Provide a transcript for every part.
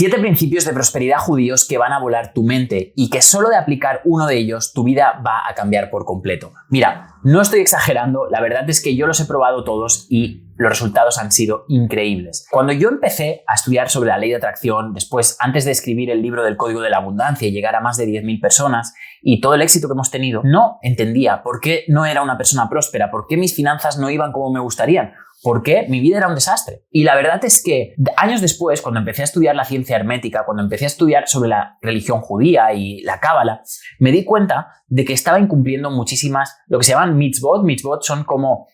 7 principios de prosperidad judíos que van a volar tu mente y que solo de aplicar uno de ellos tu vida va a cambiar por completo. Mira, no estoy exagerando, la verdad es que yo los he probado todos y los resultados han sido increíbles. Cuando yo empecé a estudiar sobre la ley de atracción, después, antes de escribir el libro del Código de la Abundancia y llegar a más de 10.000 personas y todo el éxito que hemos tenido, no entendía por qué no era una persona próspera, por qué mis finanzas no iban como me gustarían. Porque mi vida era un desastre. Y la verdad es que años después, cuando empecé a estudiar la ciencia hermética, cuando empecé a estudiar sobre la religión judía y la cábala, me di cuenta de que estaba incumpliendo muchísimas, lo que se llaman mitzvot. Mitzvot son como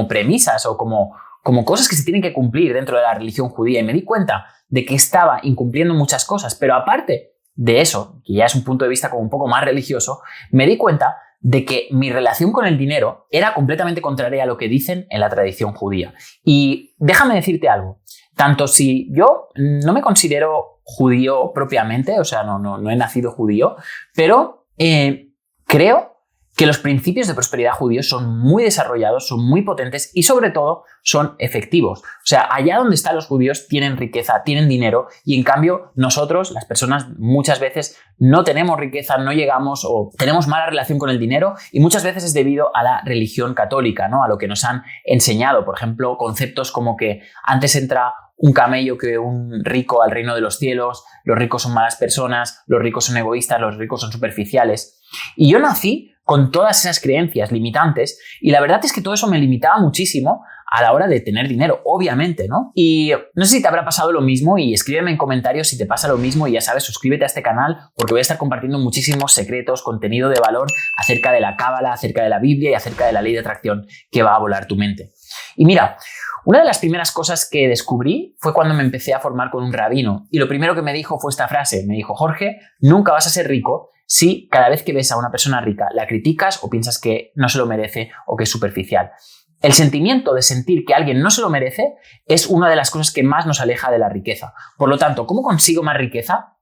premisas o como cosas que se tienen que cumplir dentro de la religión judía. Y me di cuenta de que estaba incumpliendo muchas cosas. Pero aparte de eso, que ya es un punto de vista como un poco más religioso, me di cuenta de que mi relación con el dinero era completamente contraria a lo que dicen en la tradición judía. Y déjame decirte algo, tanto si yo no me considero judío propiamente, o sea, no he nacido judío, pero creo que los principios de prosperidad judíos son muy desarrollados, son muy potentes y sobre todo son efectivos. O sea, allá donde están los judíos tienen riqueza, tienen dinero y en cambio nosotros, las personas, muchas veces no tenemos riqueza, no llegamos o tenemos mala relación con el dinero y muchas veces es debido a la religión católica, ¿no? A lo que nos han enseñado. Por ejemplo, conceptos como que antes entra un camello que un rico al reino de los cielos, los ricos son malas personas, los ricos son egoístas, los ricos son superficiales. Y yo nací con todas esas creencias limitantes y la verdad es que todo eso me limitaba muchísimo a la hora de tener dinero, obviamente, ¿no? Y no sé si te habrá pasado lo mismo y escríbeme en comentarios si te pasa lo mismo y ya sabes, suscríbete a este canal porque voy a estar compartiendo muchísimos secretos, contenido de valor acerca de la cábala, acerca de la Biblia y acerca de la ley de atracción que va a volar tu mente. Y mira, una de las primeras cosas que descubrí fue cuando me empecé a formar con un rabino y lo primero que me dijo fue esta frase, me dijo: Jorge, nunca vas a ser rico si cada vez que ves a una persona rica la criticas o piensas que no se lo merece o que es superficial. El sentimiento de sentir que alguien no se lo merece es una de las cosas que más nos aleja de la riqueza. Por lo tanto, ¿cómo consigo más riqueza?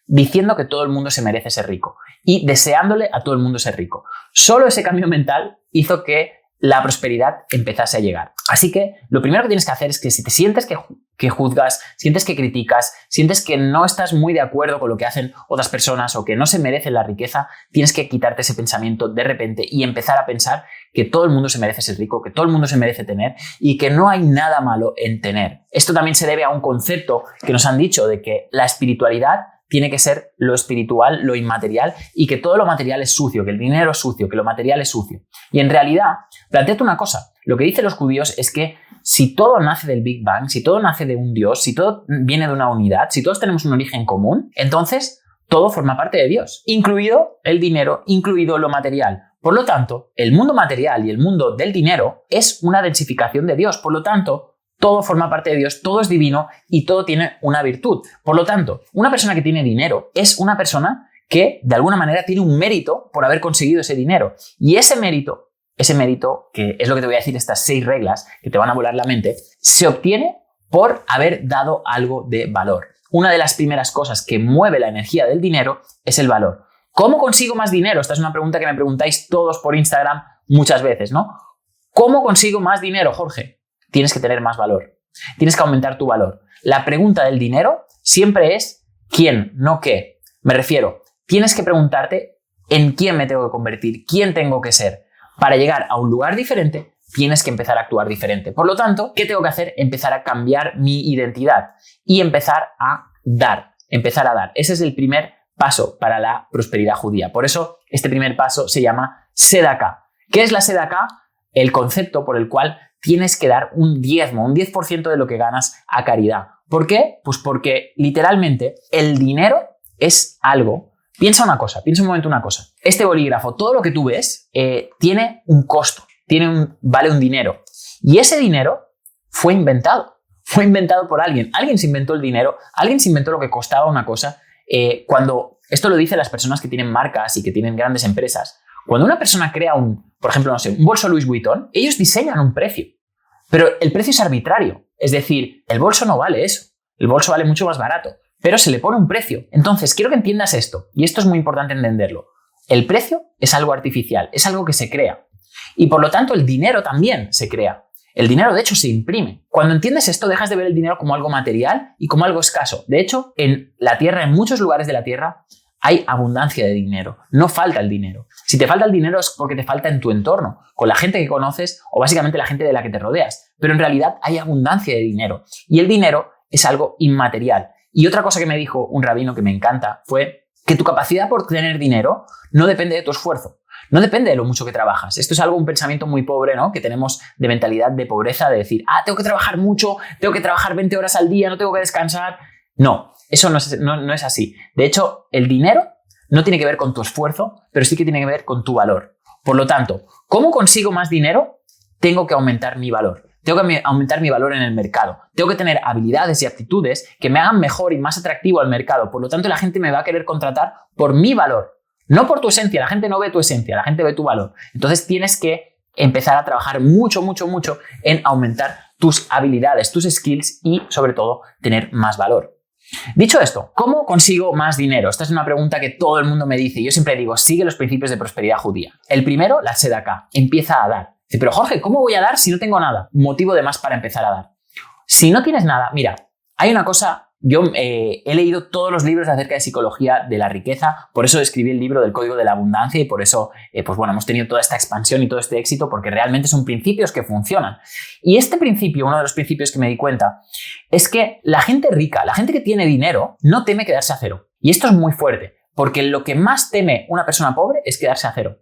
Diciendo que todo el mundo se merece ser rico y deseándole a todo el mundo ser rico. Solo ese cambio mental hizo que la prosperidad empezase a llegar. Así que lo primero que tienes que hacer es que si te sientes que juzgas, sientes que criticas, sientes que no estás muy de acuerdo con lo que hacen otras personas o que no se merecen la riqueza, tienes que quitarte ese pensamiento de repente y empezar a pensar que todo el mundo se merece ser rico, que todo el mundo se merece tener y que no hay nada malo en tener. Esto también se debe a un concepto que nos han dicho de que la espiritualidad tiene que ser lo espiritual, lo inmaterial y que todo lo material es sucio, que el dinero es sucio, que lo material es sucio. Y en realidad, plantéate una cosa, lo que dicen los judíos es que si todo nace del Big Bang, si todo nace de un Dios, si todo viene de una unidad, si todos tenemos un origen común, entonces todo forma parte de Dios, incluido el dinero, incluido lo material. Por lo tanto, el mundo material y el mundo del dinero es una densificación de Dios, por lo tanto, todo forma parte de Dios, todo es divino y todo tiene una virtud. Por lo tanto, una persona que tiene dinero es una persona que de alguna manera tiene un mérito por haber conseguido ese dinero. Y ese mérito, que es lo que te voy a decir, estas 6 reglas que te van a volar la mente, se obtiene por haber dado algo de valor. Una de las primeras cosas que mueve la energía del dinero es el valor. ¿Cómo consigo más dinero? Esta es una pregunta que me preguntáis todos por Instagram muchas veces, ¿no? ¿Cómo consigo más dinero, Jorge? Tienes que tener más valor. Tienes que aumentar tu valor. La pregunta del dinero siempre es ¿quién? No qué. Me refiero, tienes que preguntarte en quién me tengo que convertir, quién tengo que ser. Para llegar a un lugar diferente, tienes que empezar a actuar diferente. Por lo tanto, ¿qué tengo que hacer? Empezar a cambiar mi identidad y empezar a dar. Ese es el primer paso para la prosperidad judía. Por eso, este primer paso se llama Sedaká. ¿Qué es la Sedaká? El concepto por el cual tienes que dar un diezmo, un 10% de lo que ganas a caridad. ¿Por qué? Pues porque literalmente el dinero es algo. Piensa un momento una cosa. Este bolígrafo, todo lo que tú ves, tiene un costo, vale un dinero. Y ese dinero fue inventado por alguien. Alguien se inventó el dinero, alguien se inventó lo que costaba una cosa. Cuando esto lo dicen las personas que tienen marcas y que tienen grandes empresas. Cuando una persona crea por ejemplo, un bolso Louis Vuitton, ellos diseñan un precio, pero el precio es arbitrario. Es decir, el bolso no vale eso, el bolso vale mucho más barato, pero se le pone un precio. Entonces, quiero que entiendas esto, y esto es muy importante entenderlo. El precio es algo artificial, es algo que se crea, y por lo tanto el dinero también se crea. El dinero, de hecho, se imprime. Cuando entiendes esto, dejas de ver el dinero como algo material y como algo escaso. De hecho, en la Tierra, en muchos lugares de la Tierra, hay abundancia de dinero. No falta el dinero. Si te falta el dinero es porque te falta en tu entorno, con la gente que conoces o básicamente la gente de la que te rodeas. Pero en realidad hay abundancia de dinero. Y el dinero es algo inmaterial. Y otra cosa que me dijo un rabino que me encanta fue que tu capacidad por tener dinero no depende de tu esfuerzo. No depende de lo mucho que trabajas. Esto es un pensamiento muy pobre, ¿no? Que tenemos de mentalidad de pobreza, de decir, tengo que trabajar mucho, tengo que trabajar 20 horas al día, no tengo que descansar. No, eso no es así. De hecho, el dinero no tiene que ver con tu esfuerzo, pero sí que tiene que ver con tu valor. Por lo tanto, ¿cómo consigo más dinero? Tengo que aumentar mi valor. Tengo que aumentar mi valor en el mercado. Tengo que tener habilidades y aptitudes que me hagan mejor y más atractivo al mercado. Por lo tanto, la gente me va a querer contratar por mi valor. No por tu esencia, la gente no ve tu esencia, la gente ve tu valor. Entonces tienes que empezar a trabajar mucho en aumentar tus habilidades, tus skills y sobre todo tener más valor. Dicho esto, ¿cómo consigo más dinero? Esta es una pregunta que todo el mundo me dice y yo siempre digo, sigue los principios de prosperidad judía. El primero, la tzedakah, empieza a dar. Dice, pero Jorge, ¿cómo voy a dar si no tengo nada? Motivo de más para empezar a dar. Si no tienes nada, mira, hay una cosa. Yo he leído todos los libros acerca de psicología de la riqueza, por eso escribí el libro del Código de la Abundancia y por eso hemos tenido toda esta expansión y todo este éxito porque realmente son principios que funcionan. Y este principio, uno de los principios que me di cuenta, es que la gente rica, la gente que tiene dinero, no teme quedarse a cero. Y esto es muy fuerte, porque lo que más teme una persona pobre es quedarse a cero.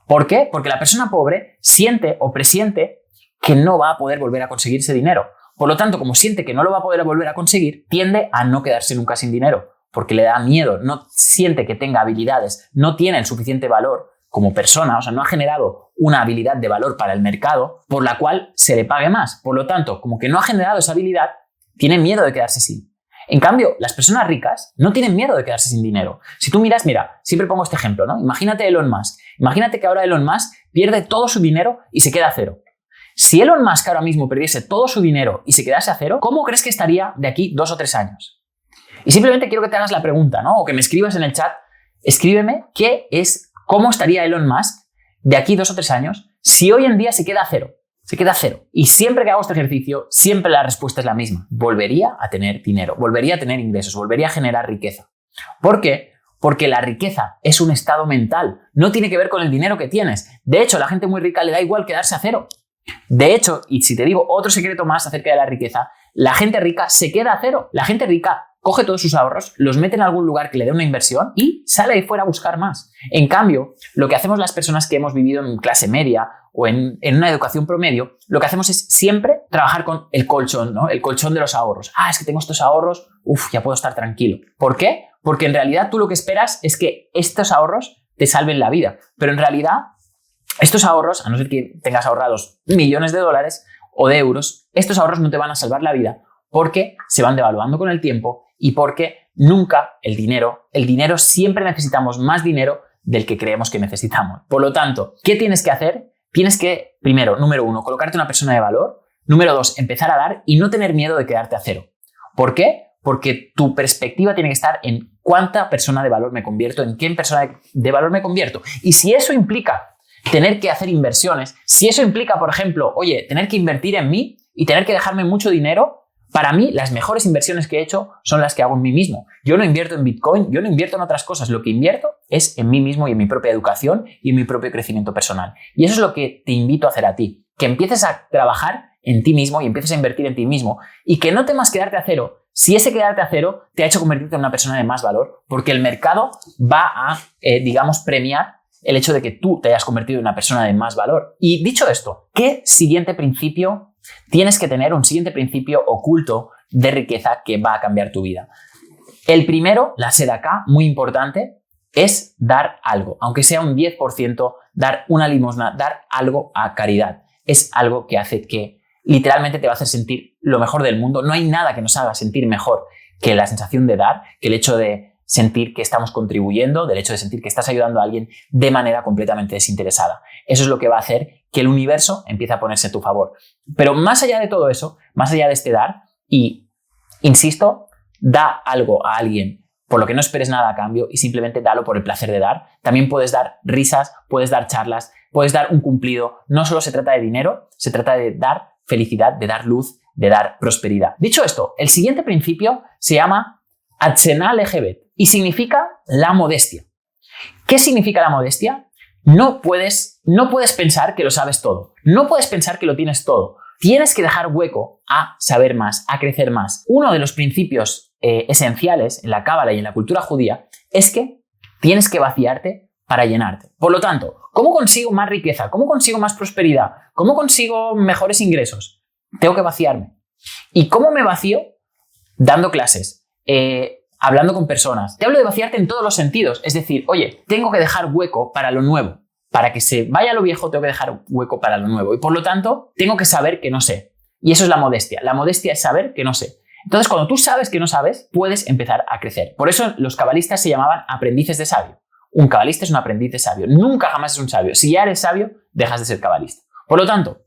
¿Por qué? Porque la persona pobre siente o presiente que no va a poder volver a conseguir ese dinero. Por lo tanto, como siente que no lo va a poder volver a conseguir, tiende a no quedarse nunca sin dinero, porque le da miedo, no siente que tenga habilidades, no tiene el suficiente valor como persona, o sea, no ha generado una habilidad de valor para el mercado por la cual se le pague más. Por lo tanto, como que no ha generado esa habilidad, tiene miedo de quedarse sin. En cambio, las personas ricas no tienen miedo de quedarse sin dinero. Si tú miras, mira, siempre pongo este ejemplo, ¿no? Imagínate Elon Musk. Imagínate que ahora Elon Musk pierde todo su dinero y se queda a cero. Si Elon Musk ahora mismo perdiese todo su dinero y se quedase a cero, ¿cómo crees que estaría de aquí 2 o 3 años? Y simplemente quiero que te hagas la pregunta, ¿no? O que me escribas en el chat, escríbeme cómo estaría Elon Musk de aquí 2 o 3 años si hoy en día se queda a cero. Se queda a cero. Y siempre que hago este ejercicio, siempre la respuesta es la misma. Volvería a tener dinero, volvería a tener ingresos, volvería a generar riqueza. ¿Por qué? Porque la riqueza es un estado mental. No tiene que ver con el dinero que tienes. De hecho, a la gente muy rica le da igual quedarse a cero. De hecho, y si te digo otro secreto más acerca de la riqueza, la gente rica se queda a cero. La gente rica coge todos sus ahorros, los mete en algún lugar que le dé una inversión y sale ahí fuera a buscar más. En cambio, lo que hacemos las personas que hemos vivido en clase media o en una educación promedio, lo que hacemos es siempre trabajar con el colchón, ¿no? El colchón de los ahorros. Es que tengo estos ahorros, ya puedo estar tranquilo. ¿Por qué? Porque en realidad tú lo que esperas es que estos ahorros te salven la vida. Pero en realidad, estos ahorros, a no ser que tengas ahorrados millones de dólares o de euros, estos ahorros no te van a salvar la vida porque se van devaluando con el tiempo y porque nunca el dinero siempre necesitamos más dinero del que creemos que necesitamos. Por lo tanto, ¿qué tienes que hacer? Tienes que, primero, número 1, colocarte una persona de valor. Número 2, empezar a dar y no tener miedo de quedarte a cero. ¿Por qué? Porque tu perspectiva tiene que estar en cuánta persona de valor me convierto, en qué persona de valor me convierto. Y si eso implica tener que hacer inversiones, si eso implica, por ejemplo, tener que invertir en mí y tener que dejarme mucho dinero, para mí las mejores inversiones que he hecho son las que hago en mí mismo. Yo no invierto en Bitcoin, yo no invierto en otras cosas. Lo que invierto es en mí mismo y en mi propia educación y en mi propio crecimiento personal. Y eso es lo que te invito a hacer a ti. Que empieces a trabajar en ti mismo y empieces a invertir en ti mismo. Y que no temas quedarte a cero. Si ese quedarte a cero te ha hecho convertirte en una persona de más valor, porque el mercado va a, premiar el hecho de que tú te hayas convertido en una persona de más valor. Y dicho esto, ¿qué siguiente principio tienes que tener? Un siguiente principio oculto de riqueza que va a cambiar tu vida. El primero, la tzedakah, muy importante, es dar algo, aunque sea un 10%, dar una limosna, dar algo a caridad. Es algo que hace que literalmente te va a hacer sentir lo mejor del mundo. No hay nada que nos haga sentir mejor que la sensación de dar, que el hecho de sentir que estamos contribuyendo, del hecho de sentir que estás ayudando a alguien de manera completamente desinteresada. Eso es lo que va a hacer que el universo empiece a ponerse a tu favor. Pero más allá de todo eso, más allá de este dar, y insisto, da algo a alguien por lo que no esperes nada a cambio y simplemente dalo por el placer de dar. También puedes dar risas, puedes dar charlas, puedes dar un cumplido. No solo se trata de dinero, se trata de dar felicidad, de dar luz, de dar prosperidad. Dicho esto, el siguiente principio se llama Atzenah Lehevet y significa la modestia. ¿Qué significa la modestia? No puedes pensar que lo sabes todo. No puedes pensar que lo tienes todo. Tienes que dejar hueco a saber más, a crecer más. Uno de los principios esenciales en la Cábala y en la cultura judía es que tienes que vaciarte para llenarte. Por lo tanto, ¿cómo consigo más riqueza? ¿Cómo consigo más prosperidad? ¿Cómo consigo mejores ingresos? Tengo que vaciarme. ¿Y cómo me vacío? Dando clases, hablando con personas. Te hablo de vaciarte en todos los sentidos. Es decir, oye, tengo que dejar hueco para lo nuevo. Para que se vaya lo viejo, tengo que dejar hueco para lo nuevo. Y por lo tanto, tengo que saber que no sé. Y eso es la modestia. La modestia es saber que no sé. Entonces, cuando tú sabes que no sabes, puedes empezar a crecer. Por eso los cabalistas se llamaban aprendices de sabio. Un cabalista es un aprendiz de sabio. Nunca jamás es un sabio. Si ya eres sabio, dejas de ser cabalista. Por lo tanto,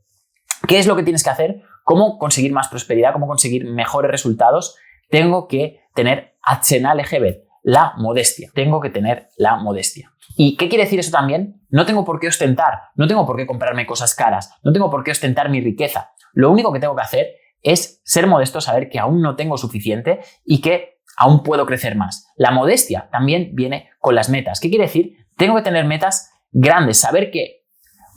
¿qué es lo que tienes que hacer? ¿Cómo conseguir más prosperidad? ¿Cómo conseguir mejores resultados? Tengo que tener Atzenah Lehevet, la modestia. Tengo que tener la modestia. ¿Y qué quiere decir eso también? No tengo por qué ostentar, no tengo por qué comprarme cosas caras, no tengo por qué ostentar mi riqueza. Lo único que tengo que hacer es ser modesto, saber que aún no tengo suficiente y que aún puedo crecer más. La modestia también viene con las metas. ¿Qué quiere decir? Tengo que tener metas grandes, saber que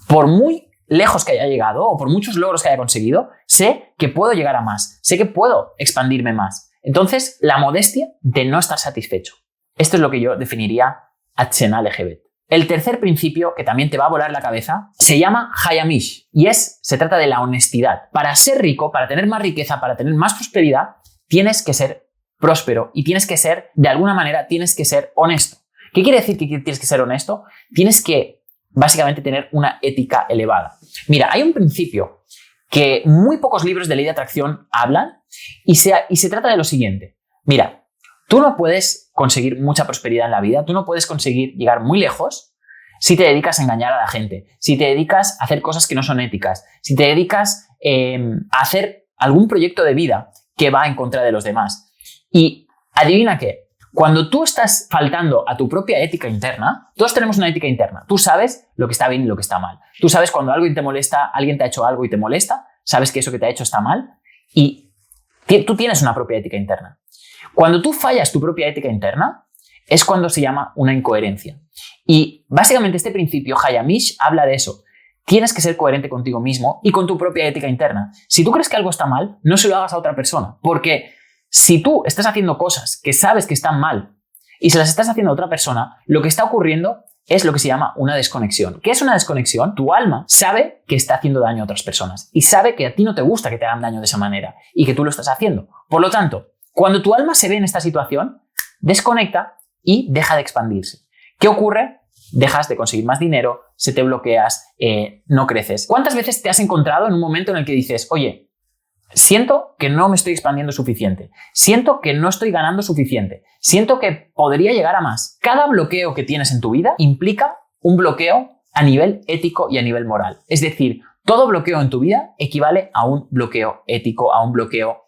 por muy lejos que haya llegado o por muchos logros que haya conseguido, sé que puedo llegar a más, sé que puedo expandirme más. Entonces, la modestia de no estar satisfecho. Esto es lo que yo definiría Atzenah Lehevet. El tercer principio, que también te va a volar la cabeza, se llama Hayamish y se trata de la honestidad. Para ser rico, para tener más riqueza, para tener más prosperidad, tienes que ser próspero y tienes que ser, de alguna manera, tienes que ser honesto. ¿Qué quiere decir que tienes que ser honesto? Tienes que, básicamente, tener una ética elevada. Mira, hay un principio que muy pocos libros de ley de atracción hablan y se trata de lo siguiente. Mira, tú no puedes conseguir mucha prosperidad en la vida, tú no puedes conseguir llegar muy lejos si te dedicas a engañar a la gente, si te dedicas a hacer cosas que no son éticas, si te dedicas a hacer algún proyecto de vida que va en contra de los demás. Y adivina qué, cuando tú estás faltando a tu propia ética interna, todos tenemos una ética interna, tú sabes lo que está bien y lo que está mal. Tú sabes cuando algo te molesta, alguien te ha hecho algo y te molesta, sabes que eso que te ha hecho está mal y tú tienes una propia ética interna. Cuando tú fallas tu propia ética interna, es cuando se llama una incoherencia. Y básicamente este principio, Hayamish, habla de eso. Tienes que ser coherente contigo mismo y con tu propia ética interna. Si tú crees que algo está mal, no se lo hagas a otra persona. Porque si tú estás haciendo cosas que sabes que están mal y se las estás haciendo a otra persona, lo que está ocurriendo es lo que se llama una desconexión. ¿Qué es una desconexión? Tu alma sabe que está haciendo daño a otras personas y sabe que a ti no te gusta que te hagan daño de esa manera y que tú lo estás haciendo. Por lo tanto, cuando tu alma se ve en esta situación, desconecta y deja de expandirse. ¿Qué ocurre? Dejas de conseguir más dinero, se te bloqueas, no creces. ¿Cuántas veces te has encontrado en un momento en el que dices, oye, siento que no me estoy expandiendo suficiente, siento que no estoy ganando suficiente, siento que podría llegar a más? Cada bloqueo que tienes en tu vida implica un bloqueo a nivel ético y a nivel moral. Es decir, todo bloqueo en tu vida equivale a un bloqueo ético, a un bloqueo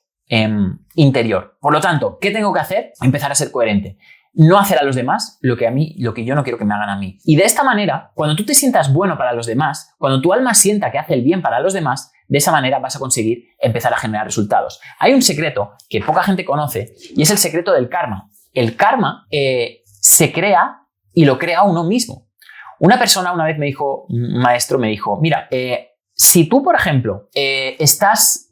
interior. Por lo tanto, ¿qué tengo que hacer? Empezar a ser coherente. No hacer a los demás lo que yo no quiero que me hagan a mí. Y de esta manera, cuando tú te sientas bueno para los demás, cuando tu alma sienta que hace el bien para los demás, de esa manera vas a conseguir empezar a generar resultados. Hay un secreto que poca gente conoce y es el secreto del karma. El karma se crea y lo crea uno mismo. Una persona una vez me dijo, un maestro me dijo, mira, si tú, por ejemplo,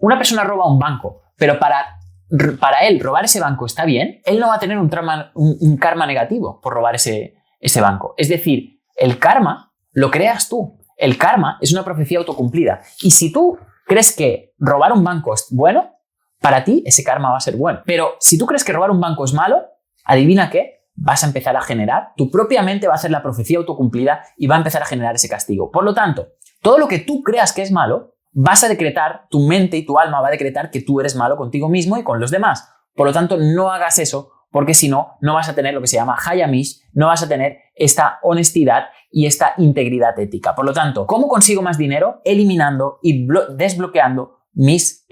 una persona roba un banco, pero para él robar ese banco está bien, él no va a tener un karma negativo por robar ese banco. Es decir, el karma lo creas tú. El karma es una profecía autocumplida. Y si tú crees que robar un banco es bueno, para ti ese karma va a ser bueno. Pero si tú crees que robar un banco es malo, adivina qué, vas a empezar a generar, tu propia mente va a hacer la profecía autocumplida y va a empezar a generar ese castigo. Por lo tanto, todo lo que tú creas que es malo, vas a decretar, tu mente y tu alma va a decretar que tú eres malo contigo mismo y con los demás. Por lo tanto, no hagas eso, porque si no, no vas a tener lo que se llama Hayamish, no vas a tener esta honestidad y esta integridad ética. Por lo tanto, ¿cómo consigo más dinero? Eliminando y desbloqueando mis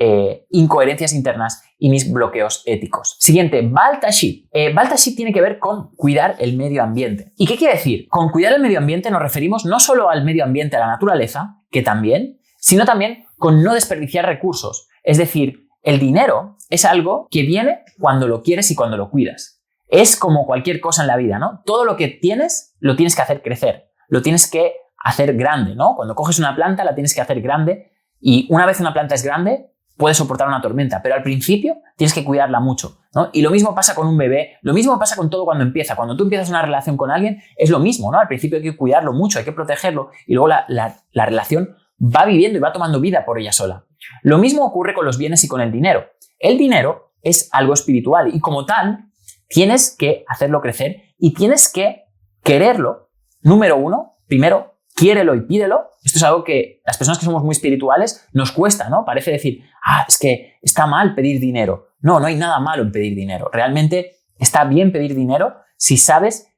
incoherencias internas y mis bloqueos éticos. Siguiente, Baal Tashit. Baal Tashit tiene que ver con cuidar el medio ambiente. ¿Y qué quiere decir? Con cuidar el medio ambiente nos referimos no solo al medio ambiente, a la naturaleza, que también, sino también con no desperdiciar recursos. Es decir, el dinero es algo que viene cuando lo quieres y cuando lo cuidas. Es como cualquier cosa en la vida, ¿no? Todo lo que tienes, lo tienes que hacer crecer, lo tienes que hacer grande, ¿no? Cuando coges una planta, la tienes que hacer grande y una vez una planta es grande, puede soportar una tormenta, pero al principio tienes que cuidarla mucho, ¿no? Y lo mismo pasa con un bebé, lo mismo pasa con todo cuando empieza. Cuando tú empiezas una relación con alguien, es lo mismo, ¿no? Al principio hay que cuidarlo mucho, hay que protegerlo y luego la relación va viviendo y va tomando vida por ella sola. Lo mismo ocurre con los bienes y con el dinero. El dinero es algo espiritual y como tal tienes que hacerlo crecer y tienes que quererlo. Número uno, primero, quiérelo y pídelo. Esto es algo que las personas que somos muy espirituales nos cuesta, ¿no? Parece decir, es que está mal pedir dinero. No, no hay nada malo en pedir dinero. Realmente está bien pedir dinero si sabes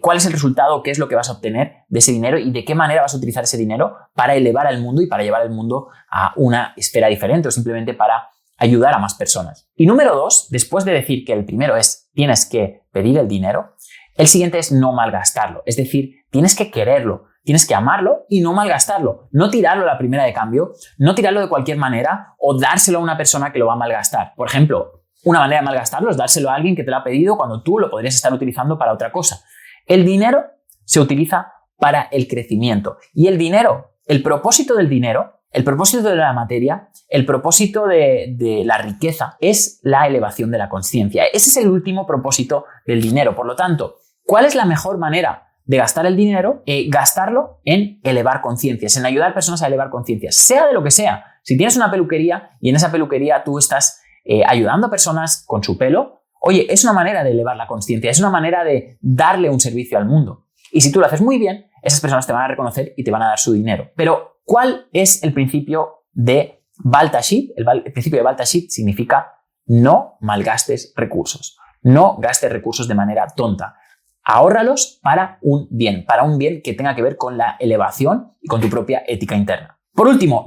cuál es el resultado, qué es lo que vas a obtener de ese dinero y de qué manera vas a utilizar ese dinero para elevar al mundo y para llevar al mundo a una esfera diferente o simplemente para ayudar a más personas. Y número dos, después de decir que el primero es tienes que pedir el dinero, el siguiente es no malgastarlo. Es decir, tienes que quererlo, tienes que amarlo y no malgastarlo. No tirarlo a la primera de cambio, no tirarlo de cualquier manera o dárselo a una persona que lo va a malgastar. Por ejemplo, una manera de malgastarlo es dárselo a alguien que te lo ha pedido cuando tú lo podrías estar utilizando para otra cosa. El dinero se utiliza para el crecimiento y el dinero, el propósito del dinero, el propósito de la materia, el propósito de la riqueza es la elevación de la consciencia. Ese es el último propósito del dinero. Por lo tanto, ¿cuál es la mejor manera de gastar el dinero? Gastarlo en elevar conciencias, en ayudar a personas a elevar conciencias, sea de lo que sea. Si tienes una peluquería y en esa peluquería tú estás ayudando a personas con su pelo, oye, es una manera de elevar la consciencia, es una manera de darle un servicio al mundo. Y si tú lo haces muy bien, esas personas te van a reconocer y te van a dar su dinero. Pero, ¿cuál es el principio de Baal Tashit? El principio de Baal Tashit significa no malgastes recursos. No gastes recursos de manera tonta. Ahórralos para un bien que tenga que ver con la elevación y con tu propia ética interna. Por último,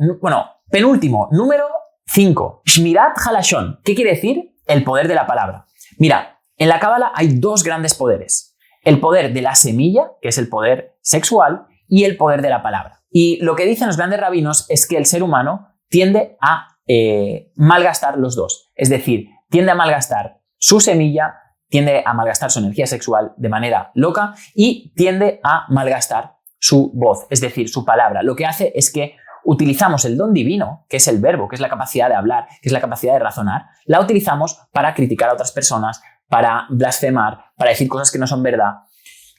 penúltimo, número 5. Shmirat Halashon. ¿Qué quiere decir? El poder de la palabra. Mira, en la Cábala hay dos grandes poderes. El poder de la semilla, que es el poder sexual, y el poder de la palabra. Y lo que dicen los grandes rabinos es que el ser humano tiende a malgastar los dos. Es decir, tiende a malgastar su semilla, tiende a malgastar su energía sexual de manera loca y tiende a malgastar su voz, es decir, su palabra. Lo que hace es que utilizamos el don divino, que es el verbo, que es la capacidad de hablar, que es la capacidad de razonar, la utilizamos para criticar a otras personas, para blasfemar, para decir cosas que no son verdad.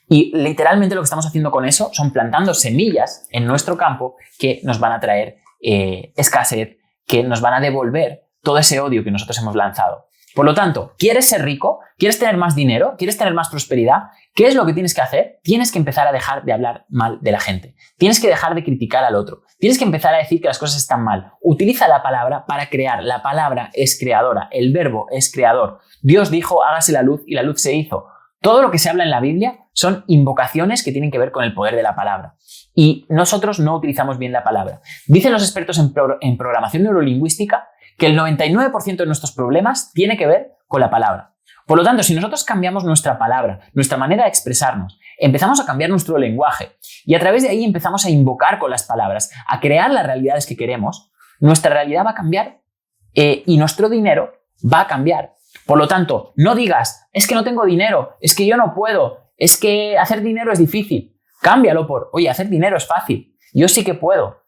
Y literalmente lo que estamos haciendo con eso son plantando semillas en nuestro campo que nos van a traer escasez, que nos van a devolver todo ese odio que nosotros hemos lanzado. Por lo tanto, ¿quieres ser rico? ¿Quieres tener más dinero? ¿Quieres tener más prosperidad? ¿Qué es lo que tienes que hacer? Tienes que empezar a dejar de hablar mal de la gente. Tienes que dejar de criticar al otro. Tienes que empezar a decir que las cosas están mal. Utiliza la palabra para crear. La palabra es creadora. El verbo es creador. Dios dijo, hágase la luz y la luz se hizo. Todo lo que se habla en la Biblia son invocaciones que tienen que ver con el poder de la palabra. Y nosotros no utilizamos bien la palabra. Dicen los expertos en programación neurolingüística que el 99% de nuestros problemas tiene que ver con la palabra. Por lo tanto, si nosotros cambiamos nuestra palabra, nuestra manera de expresarnos, empezamos a cambiar nuestro lenguaje y a través de ahí empezamos a invocar con las palabras, a crear las realidades que queremos, nuestra realidad va a cambiar y nuestro dinero va a cambiar. Por lo tanto, no digas, es que no tengo dinero, es que yo no puedo, es que hacer dinero es difícil. Cámbialo por, oye, hacer dinero es fácil, yo sí que puedo.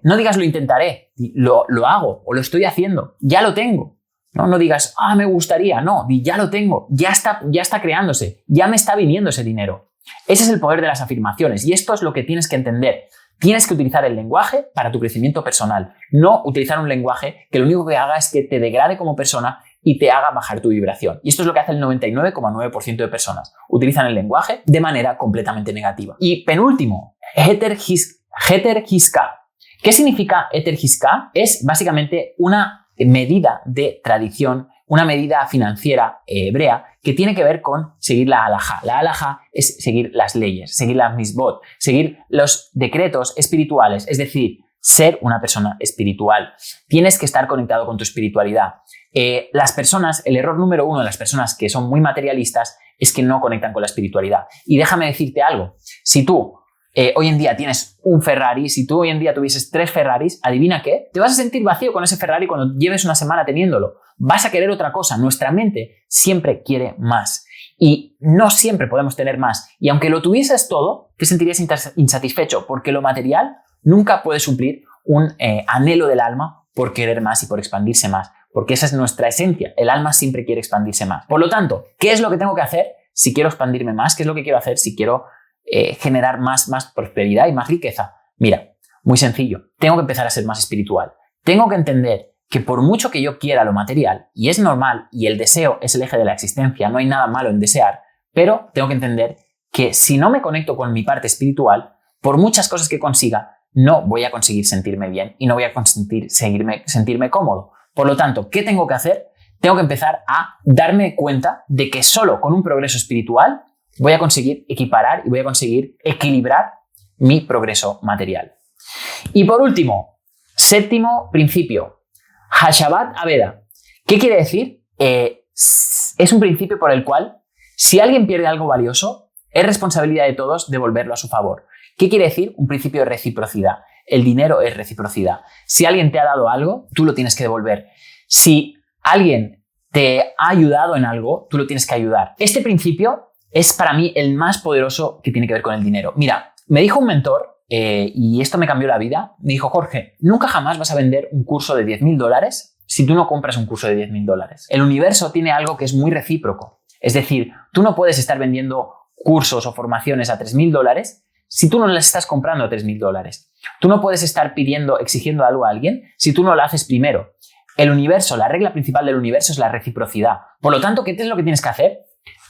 No digas lo intentaré, lo hago o lo estoy haciendo, ya lo tengo. No digas, me gustaría, no, ya lo tengo, ya está creándose, ya me está viniendo ese dinero. Ese es el poder de las afirmaciones y esto es lo que tienes que entender. Tienes que utilizar el lenguaje para tu crecimiento personal, no utilizar un lenguaje que lo único que haga es que te degrade como persona y te haga bajar tu vibración. Y esto es lo que hace el 99,9% de personas. Utilizan el lenguaje de manera completamente negativa. Y penúltimo, Heter Hiska. ¿Qué significa Heter Hiska? Es básicamente una medida de tradición, una medida financiera hebrea que tiene que ver con seguir la halajá. La halajá es seguir las leyes, seguir las misbot, seguir los decretos espirituales, es decir, ser una persona espiritual. Tienes que estar conectado con tu espiritualidad. Las personas, el error número uno de las personas que son muy materialistas es que no conectan con la espiritualidad. Y déjame decirte algo, si tú hoy en día tienes un Ferrari, si tú hoy en día tuvieses 3 Ferraris, adivina qué, te vas a sentir vacío con ese Ferrari cuando lleves una semana teniéndolo. Vas a querer otra cosa. Nuestra mente siempre quiere más. Y no siempre podemos tener más. Y aunque lo tuvieses todo, te sentirías insatisfecho porque lo material nunca puede suplir un anhelo del alma por querer más y por expandirse más. Porque esa es nuestra esencia. El alma siempre quiere expandirse más. Por lo tanto, ¿qué es lo que tengo que hacer si quiero expandirme más? ¿Qué es lo que quiero hacer si quiero generar más prosperidad y más riqueza? Mira, muy sencillo. Tengo que empezar a ser más espiritual. Tengo que entender que por mucho que yo quiera lo material, y es normal, y el deseo es el eje de la existencia, no hay nada malo en desear, pero tengo que entender que si no me conecto con mi parte espiritual, por muchas cosas que consiga, no voy a conseguir sentirme bien y no voy a conseguir sentirme cómodo. Por lo tanto, ¿qué tengo que hacer? Tengo que empezar a darme cuenta de que solo con un progreso espiritual voy a conseguir equiparar y voy a conseguir equilibrar mi progreso material. Y por último, séptimo principio, Hashavat Aveda. ¿Qué quiere decir? Es un principio por el cual si alguien pierde algo valioso, es responsabilidad de todos devolverlo a su favor. ¿Qué quiere decir? Un principio de reciprocidad. El dinero es reciprocidad. Si alguien te ha dado algo, tú lo tienes que devolver. Si alguien te ha ayudado en algo, tú lo tienes que ayudar. Este principio es para mí el más poderoso que tiene que ver con el dinero. Mira, me dijo un mentor, y esto me cambió la vida, me dijo: Jorge, nunca jamás vas a vender un curso de $10.000 si tú no compras un curso de $10.000. El universo tiene algo que es muy recíproco. Es decir, tú no puedes estar vendiendo cursos o formaciones a $3.000 si tú no las estás comprando a $3.000. Tú no puedes estar exigiendo algo a alguien si tú no lo haces primero. El universo, la regla principal del universo es la reciprocidad. Por lo tanto, ¿qué es lo que tienes que hacer?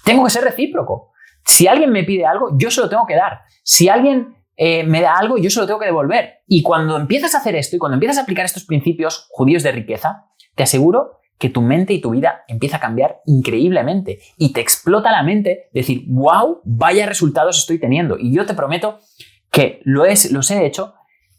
Tengo que ser recíproco. Si alguien me pide algo, yo se lo tengo que dar. Si alguien me da algo, yo se lo tengo que devolver. Y cuando empiezas a hacer esto y cuando empiezas a aplicar estos principios judíos de riqueza, te aseguro que tu mente y tu vida empieza a cambiar increíblemente y te explota la mente decir: wow, vaya resultados estoy teniendo. Y yo te prometo que los he hecho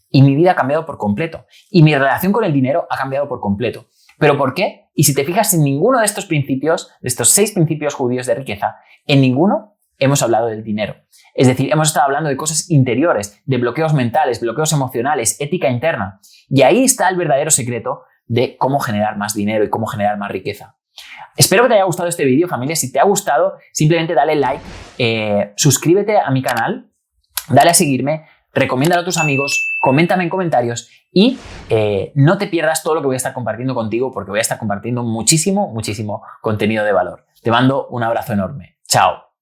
y mi vida ha cambiado por completo. Y mi relación con el dinero ha cambiado por completo. ¿Pero por qué? Y si te fijas en ninguno de estos principios, de estos 6 principios judíos de riqueza, en ninguno hemos hablado del dinero. Es decir, hemos estado hablando de cosas interiores, de bloqueos mentales, bloqueos emocionales, ética interna. Y ahí está el verdadero secreto de cómo generar más dinero y cómo generar más riqueza. Espero que te haya gustado este vídeo, familia. Si te ha gustado, simplemente dale like, suscríbete a mi canal, dale a seguirme, recomiéndalo a tus amigos, coméntame en comentarios y no te pierdas todo lo que voy a estar compartiendo contigo, porque voy a estar compartiendo muchísimo contenido de valor. Te mando un abrazo enorme. Chao.